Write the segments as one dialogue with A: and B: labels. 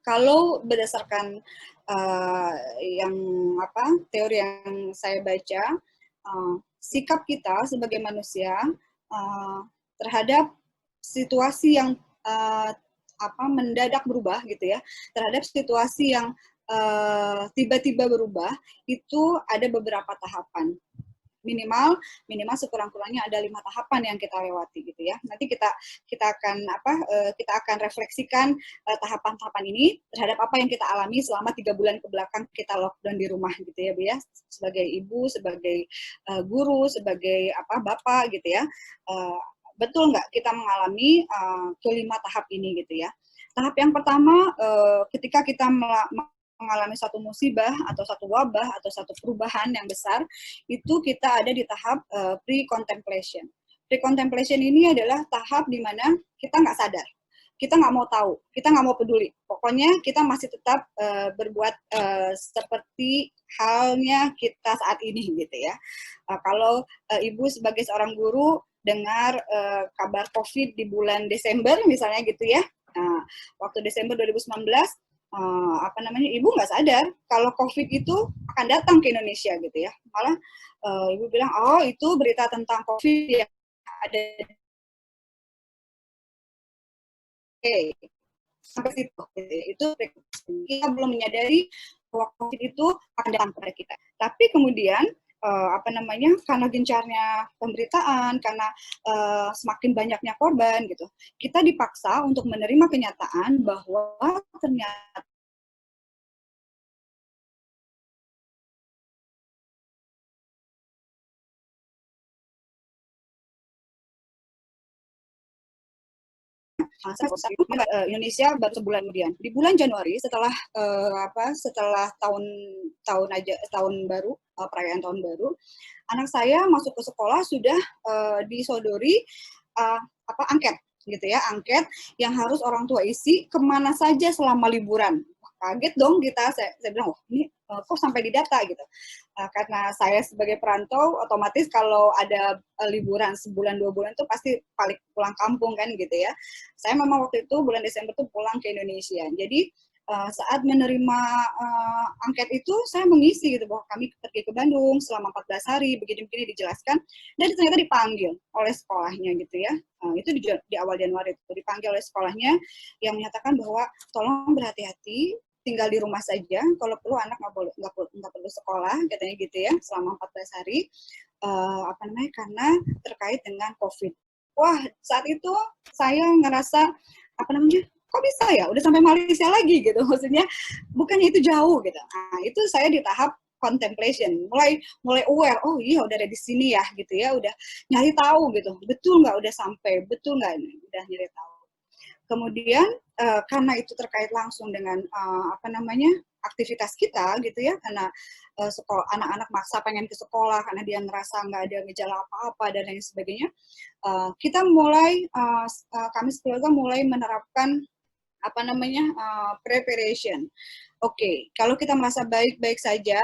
A: Kalau berdasarkan yang teori yang saya baca, sikap kita sebagai manusia terhadap situasi yang mendadak berubah gitu ya, terhadap situasi yang tiba-tiba berubah, itu ada beberapa tahapan. Minimal sekurang-kurangnya ada 5 tahapan yang kita lewati gitu ya. Nanti kita akan refleksikan tahapan-tahapan ini terhadap apa yang kita alami selama 3 bulan ke belakang kita lockdown di rumah gitu ya, Bu ya. Sebagai ibu, sebagai guru, sebagai bapak gitu ya. Betul nggak kita mengalami kelima tahap ini gitu ya. Tahap yang pertama, ketika kita mengalami satu musibah atau satu wabah atau satu perubahan yang besar, itu kita ada di tahap pre-contemplation. Pre-contemplation ini adalah tahap di mana kita nggak sadar, kita nggak mau tahu, kita nggak mau peduli. Pokoknya kita masih tetap berbuat seperti halnya kita saat ini gitu ya. Kalau ibu sebagai seorang guru dengar kabar COVID di bulan Desember misalnya gitu ya, waktu Desember 2019, ibu nggak sadar kalau COVID itu akan datang ke Indonesia gitu ya. Malah ibu bilang, oh itu berita tentang COVID yang ada. Sampai situ. Itu kita belum menyadari bahwa COVID itu akan datang pada kita. Tapi kemudian karena gencarnya pemberitaan, karena semakin banyaknya korban gitu, kita dipaksa untuk menerima kenyataan bahwa ternyata Indonesia baru sebulan kemudian. Di bulan Januari setelah tahun baru, perayaan tahun baru, anak saya masuk ke sekolah sudah disodori angket gitu ya, angket yang harus orang tua isi kemana saja selama liburan. Kaget dong kita, saya bilang, wah ini kok sampai didata gitu. Karena saya sebagai perantau, otomatis kalau ada liburan sebulan 2 bulan itu pasti balik pulang kampung kan gitu ya. Saya memang waktu itu bulan Desember tuh pulang ke Indonesia. Jadi saat menerima angket itu saya mengisi gitu bahwa kami pergi ke Bandung selama 14 hari begini-begini dijelaskan, dan ternyata dipanggil oleh sekolahnya gitu ya. Itu di awal Januari itu dipanggil oleh sekolahnya yang menyatakan bahwa tolong berhati-hati, tinggal di rumah saja, kalau perlu anak nggak perlu sekolah katanya gitu ya selama 14 hari karena terkait dengan COVID. Wah, saat itu saya ngerasa kok bisa ya udah sampai Malaysia lagi gitu, maksudnya bukannya itu jauh gitu. Nah, itu saya di tahap contemplation, mulai aware, oh iya udah ada di sini ya gitu ya, udah nyari tahu gitu, betul nggak udah sampai, betul nggak udah nyari tahu. Kemudian karena itu terkait langsung dengan aktivitas kita gitu ya, karena anak-anak maksa pengen ke sekolah karena dia ngerasa nggak ada gejala apa-apa dan lain sebagainya, kita mulai kami sekeluarga mulai menerapkan preparation. Oke, kalau kita merasa baik-baik saja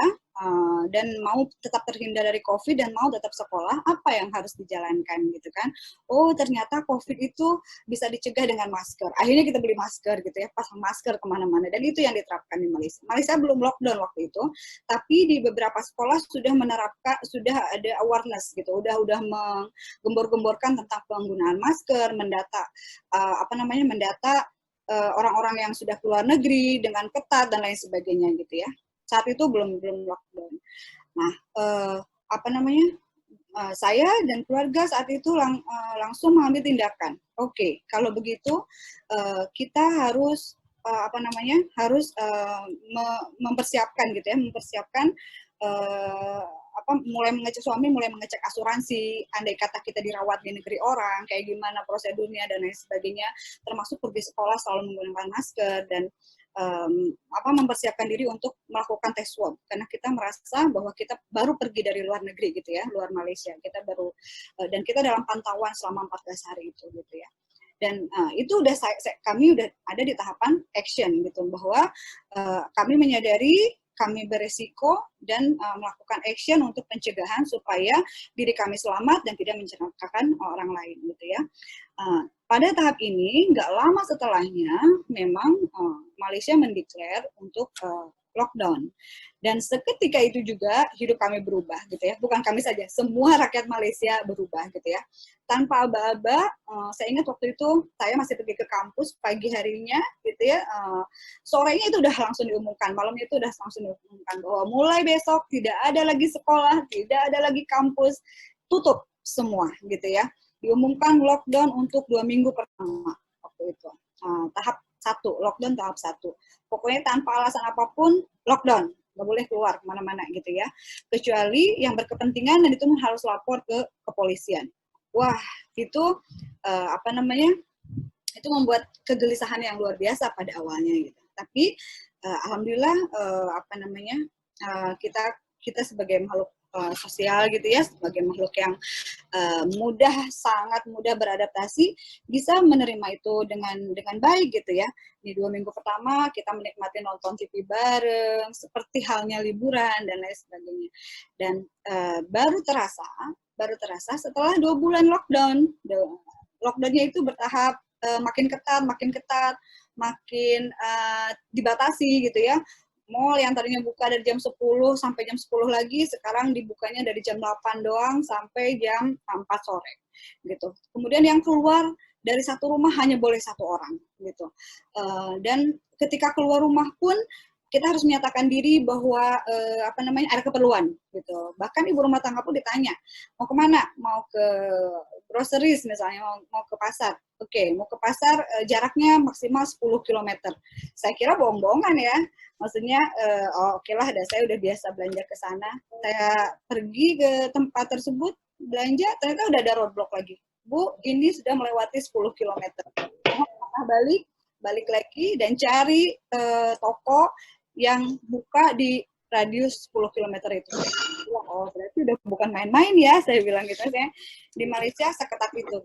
A: dan mau tetap terhindar dari COVID dan mau tetap sekolah, apa yang harus dijalankan gitu kan? Oh, ternyata COVID itu bisa dicegah dengan masker. Akhirnya kita beli masker gitu ya, pasang masker kemana-mana, dan itu yang diterapkan di Malaysia. Malaysia belum lockdown waktu itu, tapi di beberapa sekolah sudah ada awareness gitu, udah menggembor-gemborkan tentang penggunaan masker, mendata orang-orang yang sudah keluar negeri dengan ketat dan lain sebagainya gitu ya. Saat itu belum lockdown. Nah, saya dan keluarga saat itu langsung mengambil tindakan. Oke, kalau begitu kita harus mempersiapkan gitu ya, mulai mengecek asuransi, andai kata kita dirawat di negeri orang, kayak gimana prosedurnya dan lain sebagainya, termasuk pergi sekolah selalu menggunakan masker dan mempersiapkan diri untuk melakukan tes swab, karena kita merasa bahwa kita baru pergi dari luar negeri gitu ya, luar Malaysia, kita baru dan kita dalam pantauan selama 14 hari itu gitu ya. Dan itu kami udah ada di tahapan action gitu, bahwa kami menyadari kami beresiko dan melakukan action untuk pencegahan supaya diri kami selamat dan tidak mencelakakan orang lain gitu ya. pada tahap ini, nggak lama setelahnya, memang Malaysia mendeklar untuk lockdown. Dan seketika itu juga hidup kami berubah gitu ya. Bukan kami saja, semua rakyat Malaysia berubah gitu ya. Tanpa aba-aba, saya ingat waktu itu saya masih pergi ke kampus pagi harinya gitu ya. Sorenya itu udah langsung diumumkan, malamnya itu udah langsung diumumkan bahwa mulai besok tidak ada lagi sekolah, tidak ada lagi kampus, tutup semua gitu ya. Diumumkan lockdown untuk 2 minggu pertama waktu itu. Tahap 1, lockdown tahap 1. Pokoknya tanpa alasan apapun, lockdown. Nggak boleh keluar kemana-mana gitu ya. Kecuali yang berkepentingan dan itu harus lapor ke kepolisian. Wah, itu apa namanya? Itu membuat kegelisahan yang luar biasa pada awalnya gitu. Tapi alhamdulillah apa namanya? Kita sebagai makhluk sosial gitu ya, sebagai makhluk yang sangat mudah beradaptasi, bisa menerima itu dengan baik gitu ya. Di 2 minggu pertama kita menikmati nonton TV bareng, seperti halnya liburan dan lain sebagainya. Dan baru terasa setelah 2 bulan lockdown. Lockdownnya itu bertahap, makin ketat, makin dibatasi gitu ya. Mall yang tadinya buka dari jam 10 sampai jam 10 lagi, sekarang dibukanya dari jam 8 doang sampai jam 4 sore. Gitu. Kemudian yang keluar dari satu rumah hanya boleh 1 orang. Gitu. Dan ketika keluar rumah pun, kita harus menyatakan diri bahwa ada keperluan gitu. Bahkan ibu rumah tangga pun ditanya, mau kemana? Mau ke groceries misalnya, mau ke pasar. Oke, mau ke pasar jaraknya maksimal 10 km. Saya kira bohong-bohongan ya. Maksudnya, oke lah, saya udah biasa belanja ke sana. Saya pergi ke tempat tersebut, belanja, ternyata udah ada roadblock lagi. Bu, ini sudah melewati 10 km. Balik lagi dan cari toko yang buka di radius 10 km itu. Oh, berarti udah bukan main-main ya, saya bilang gitu. Saya di Malaysia seketat itu.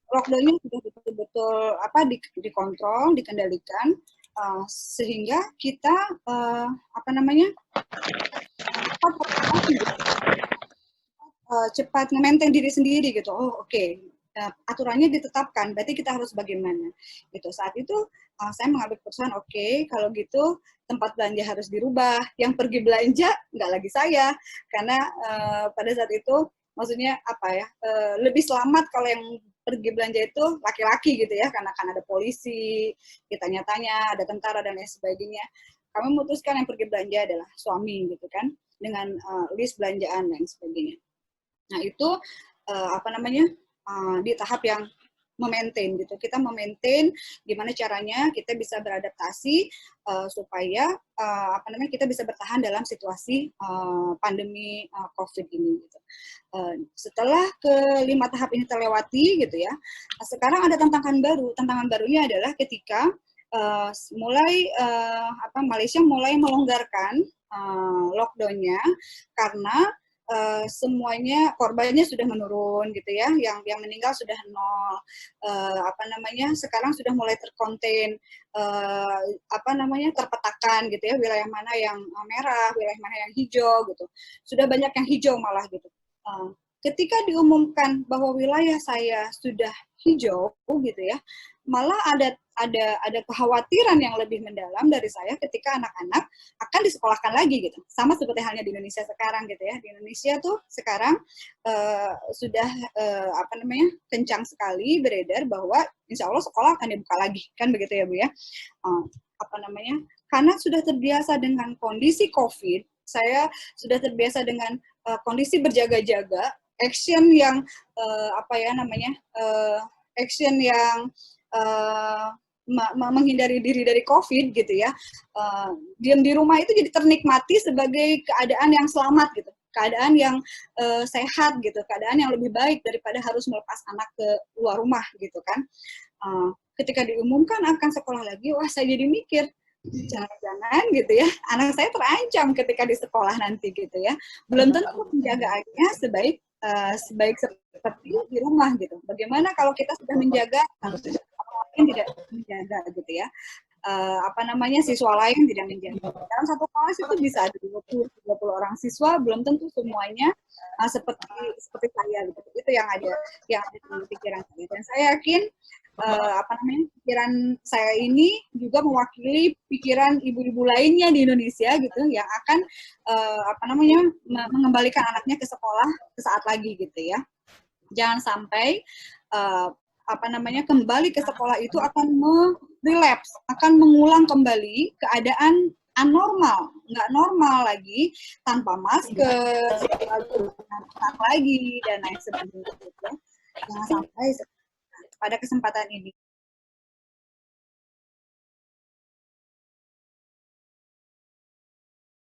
A: Lockdown-nya sudah betul-betul dikontrol, dikendalikan, sehingga kita cepat nge-maintain diri sendiri gitu. Oh, oke. Aturannya ditetapkan, berarti kita harus bagaimana gitu. Saat itu saya mengambil keputusan, oke, kalau gitu tempat belanja harus dirubah, yang pergi belanja nggak lagi saya, karena pada saat itu maksudnya lebih selamat kalau yang pergi belanja itu laki-laki gitu ya, karena kan ada polisi, ditanya-tanya, ada tentara dan lain sebagainya. Kami memutuskan yang pergi belanja adalah suami gitu kan, dengan list belanjaan dan sebagainya. Nah itu di tahap yang memaintain gitu. Kita memaintain gimana caranya kita bisa beradaptasi supaya kita bisa bertahan dalam situasi pandemi COVID ini gitu. Setelah ke-5 tahap ini terlewati gitu ya. Sekarang ada tantangan baru. Tantangan barunya adalah ketika Malaysia mulai melonggarkan lockdown-nya karena semuanya korbannya sudah menurun gitu ya, yang meninggal sudah 0, sekarang sudah mulai terkonten, terpetakan gitu ya, wilayah mana yang merah, wilayah mana yang hijau gitu, sudah banyak yang hijau malah gitu. Ketika diumumkan bahwa wilayah saya sudah hijau gitu ya, malah ada kekhawatiran yang lebih mendalam dari saya ketika anak-anak akan disekolahkan lagi gitu. Sama seperti halnya di Indonesia sekarang gitu ya. Di Indonesia tuh sekarang sudah kencang sekali beredar bahwa insya Allah sekolah akan dibuka lagi, kan begitu ya Bu ya. Karena sudah terbiasa dengan kondisi COVID, saya sudah terbiasa dengan kondisi berjaga-jaga, action yang action yang menghindari diri dari COVID gitu ya, diam di rumah itu jadi ternikmati sebagai keadaan yang selamat gitu, keadaan yang sehat gitu, keadaan yang lebih baik daripada harus melepas anak ke luar rumah gitu kan. Ketika diumumkan akan sekolah lagi, wah saya jadi mikir, jangan-jangan gitu ya, anak saya terancam ketika di sekolah nanti gitu ya. Belum tentu penjagaannya sebaik seperti di rumah gitu. Bagaimana kalau kita sudah menjaga, mungkin tidak menjaga gitu ya. apa namanya, siswa lain tidak menjadi. Dalam satu kelas itu bisa ada 20-30 orang siswa, belum tentu semuanya seperti saya gitu. Itu yang ada di pikiran saya. Dan saya yakin apa namanya, pikiran saya ini juga mewakili pikiran ibu-ibu lainnya di Indonesia gitu yang akan apa namanya, mengembalikan anaknya ke sekolah sesaat lagi gitu ya. Jangan sampai apa namanya, kembali ke sekolah itu akan relapse, akan mengulang kembali keadaan anormal, nggak normal lagi, tanpa masker, lagi dan lain sebagainya. Jangan sampai pada kesempatan ini